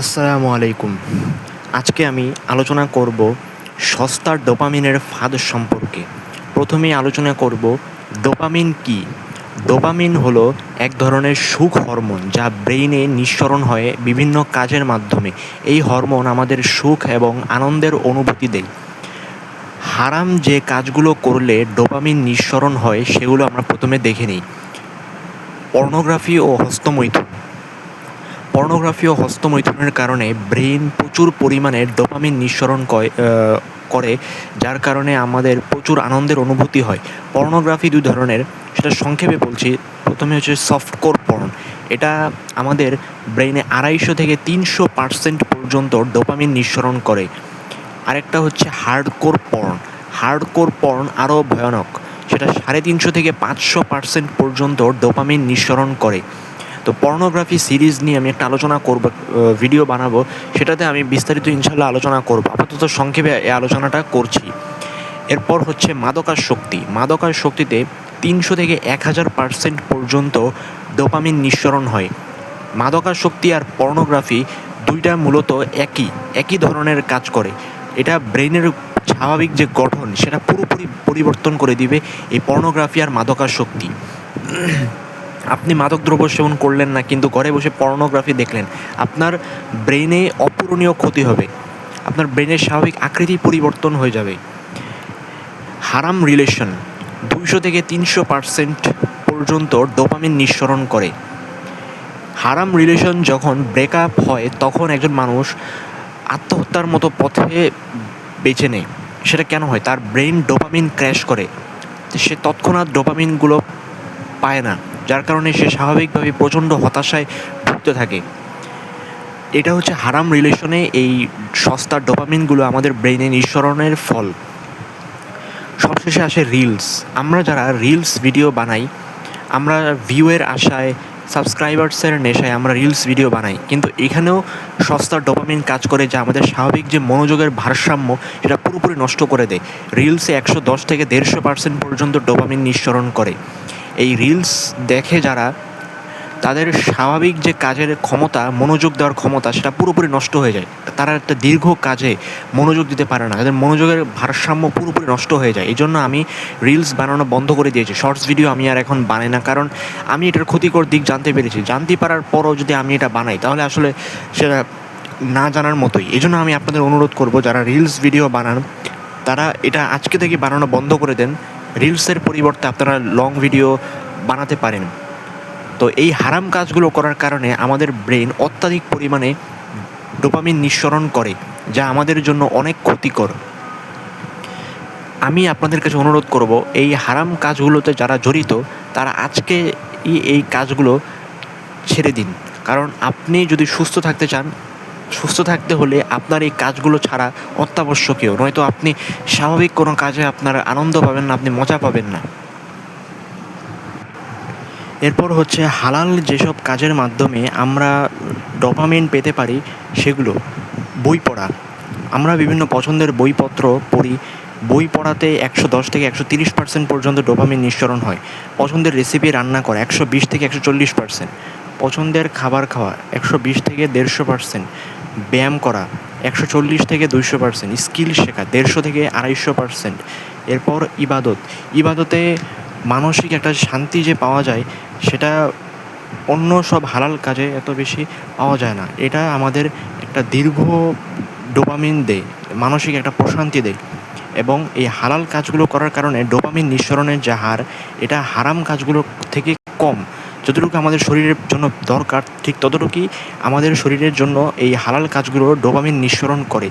আসসালামু আলাইকুম। আজকে আমি আলোচনা করব সস্তার ডোপামিনের ফাঁদ সম্পর্কে। প্রথমেই আলোচনা করব ডোপামিন কী? ডোপামিন হলো এক ধরনের সুখ হরমোন যা ব্রেইনে নিঃসরণ হয় বিভিন্ন কাজের মাধ্যমে। এই হরমোন আমাদের সুখ এবং আনন্দের অনুভূতি দেয়। হারাম যে কাজগুলো করলে ডোপামিন নিঃসরণ হয় সেগুলো আমরা প্রথমে দেখে নিই। পর্নোগ্রাফি ও হস্তমৈথুন। পর্নোগ্রাফি ও হস্তমৈথুনের কারণে ব্রেইন প্রচুর পরিমাণে ডোপামিন নিঃসরণ করে, যার কারণে আমাদের প্রচুর আনন্দের অনুভূতি হয়। পর্নোগ্রাফি দুই ধরনের, সেটা সংক্ষেপে বলছি। প্রথমে হচ্ছে সফটকোর পর্ন। এটা আমাদের ব্রেইনে 250 থেকে 300% পর্যন্ত ডোপামিন নিঃসরণ করে। আরেকটা হচ্ছে হার্ডকোর পর্ন। হার্ডকোর পর্ন আরও ভয়ানক, সেটা 350 থেকে 500% পর্যন্ত ডোপামিন নিঃসরণ করে। তো পর্নোগ্রাফি সিরিজ নিয়ে আমি একটা আলোচনা করব, ভিডিও বানাবো, সেটাতে আমি বিস্তারিত ইনশাল্লাহ আলোচনা করব। আপাতত সংক্ষেপে এই আলোচনাটা করছি। এরপর হচ্ছে মাদকাসক্তি। মাদকাসক্তিতে 300 থেকে 1000% পর্যন্ত ডোপামিন নিঃসরণ হয়। মাদকাসক্তি আর পর্নোগ্রাফি দুইটা মূলত একই ধরনের কাজ করে। এটা ব্রেনের স্বাভাবিক যে গঠন সেটা পুরোপুরি পরিবর্তন করে দিবে এই পর্নোগ্রাফি আর মাদকাসক্তি। আপনি মাদকদ্রব্য সেবন করলেন না, কিন্তু ঘরে বসে পর্নোগ্রাফি দেখলেন, আপনার ব্রেনে অপূরণীয় ক্ষতি হবে। আপনার ব্রেনের স্বাভাবিক আকৃতি পরিবর্তন হয়ে যাবে। হারাম রিলেশন 200 থেকে 300% পর্যন্ত ডোপামিন নিঃসরণ করে। হারাম রিলেশন যখন ব্রেকআপ হয় তখন একজন মানুষ আত্মহত্যার মতো পথে বেছে নেয়। সেটা কেন হয়? তার ব্রেন ডোপামিন ক্র্যাশ করে, সে তৎক্ষণাৎ ডোপামিনগুলো পায় না, যার কারণে সে স্বাভাবিকভাবে প্রচণ্ড হতাশায় ভুগতে থাকে। এটা হচ্ছে হারাম রিলেশনে এই সস্তার ডোপামিনগুলো আমাদের ব্রেইনে নিঃসরণের ফল। সবশেষে আসে রিলস। আমরা যারা রিলস ভিডিও বানাই, আমরা ভিউয়ের আশায়, সাবস্ক্রাইবার্সের নেশায় আমরা রিলস ভিডিও বানাই, কিন্তু এখানেও সস্তার ডোপামিন কাজ করে, যা আমাদের স্বাভাবিক যে মনোযোগের ভারসাম্য সেটা পুরোপুরি নষ্ট করে দেয়। রিলসে 110 থেকে 150% পর্যন্ত ডোপামিন নিঃসরণ করে। এই রিলস দেখে যারা, তাদের স্বাভাবিক যে কাজের ক্ষমতা, মনোযোগ দেওয়ার ক্ষমতা, সেটা পুরোপুরি নষ্ট হয়ে যায়। তারা একটা দীর্ঘ কাজে মনোযোগ দিতে পারে না, তাদের মনোযোগের ভারসাম্য পুরোপুরি নষ্ট হয়ে যায়। এই জন্য আমি রিলস বানানো বন্ধ করে দিয়েছি। শর্টস ভিডিও আমি আর এখন বানাই না, কারণ আমি এটার ক্ষতিকর দিক জানতে পেরেছি। জানতে পারার পরও যদি আমি এটা বানাই, তাহলে আসলে সেটা না জানার মতোই। এই জন্য আমি আপনাদের অনুরোধ করব, যারা রিলস ভিডিও বানান তারা এটা আজকে থেকে বানানো বন্ধ করে দেন। রিলসের পরিবর্তে আপনারা লং ভিডিও বানাতে পারেন। তো এই হারাম কাজগুলো করার কারণে আমাদের ব্রেন অত্যাধিক পরিমাণে ডোপামিন নিঃসরণ করে, যা আমাদের জন্য অনেক ক্ষতিকর। আমি আপনাদের কাছে অনুরোধ করব, এই হারাম কাজগুলোতে যারা জড়িত তারা আজকে এই কাজগুলো ছেড়ে দিন। কারণ আপনি যদি সুস্থ থাকতে চান, সুস্থ থাকতে হলে আপনার এই কাজগুলো ছাড়া অত্যাবশ্যকীয়, নয়তো আপনি স্বাভাবিক কোনো কাজে আপনার আনন্দ পাবেন না, আপনি মজা পাবেন না। এরপর হচ্ছে হালাল যেসব কাজের মাধ্যমে আমরা ডোপামিন পেতে পারি সেগুলো। বই পড়া। আমরা বিভিন্ন পছন্দের বইপত্র পড়ি। বই পড়াতে 110 থেকে 130% পর্যন্ত ডোপামিন নিঃসরণ হয়। পছন্দের রেসিপি রান্না করা 120 থেকে 140%। পছন্দের খাবার খাওয়া 120 থেকে 150%। ব্যায়াম করা 140 থেকে 200%। স্কিল শেখা 150 থেকে 250%। এরপর ইবাদতে মানসিক একটা শান্তি যে পাওয়া যায়, সেটা অন্য সব হালাল কাজে এত বেশি পাওয়া যায় না। এটা আমাদের একটা দীর্ঘ ডোপামিন দেয়, মানসিক একটা প্রশান্তি দেয়। এবং এই হালাল কাজগুলো করার কারণে ডোপামিন নিঃসরণের যে হার, এটা হারাম কাজগুলোর থেকে কম। যতটুকু আমাদের শরীরের জন্য দরকার, ঠিক ততটুকুই আমাদের শরীরের জন্য এই হালাল কাজগুলো ডোপামিন নিঃসরণ করে।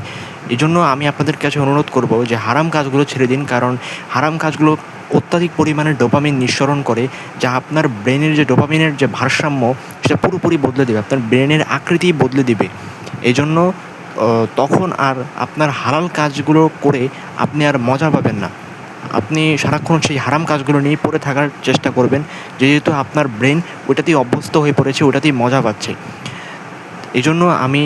এই জন্য আমি আপনাদের কাছে অনুরোধ করব যে হারাম কাজগুলো ছেড়ে দিন, কারণ হারাম কাজগুলো অত্যাধিক পরিমাণে ডোপামিন নিঃসরণ করে, যা আপনার ব্রেনের যে ডোপামিনের যে ভারসাম্য সেটা পুরোপুরি বদলে দেবে, আপনার ব্রেনের আকৃতি বদলে দিবে। এই জন্য তখন আর আপনার হালাল কাজগুলো করে আপনি আর মজা পাবেন না। আপনি সারাক্ষণ সেই হারাম কাজগুলো নিয়ে পড়ে থাকার চেষ্টা করবেন, যেহেতু আপনার ব্রেন ওইটাতেই অভ্যস্ত হয়ে পড়েছে, ওটাতেই মজা পাচ্ছে। এই জন্য আমি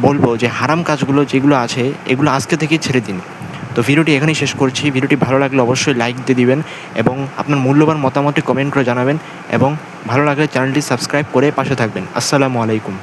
বলবো যে হারাম কাজগুলো যেগুলো আছে এগুলো আজকে থেকেই ছেড়ে দিন। তো ভিডিওটি এখানেই শেষ করছি। ভিডিওটি ভালো লাগলে অবশ্যই লাইক দিয়ে দিবেন এবং আপনার মূল্যবান মতামতটি কমেন্ট করে জানাবেন, এবং ভালো লাগলে চ্যানেলটি সাবস্ক্রাইব করে পাশে থাকবেন। আসসালামু আলাইকুম।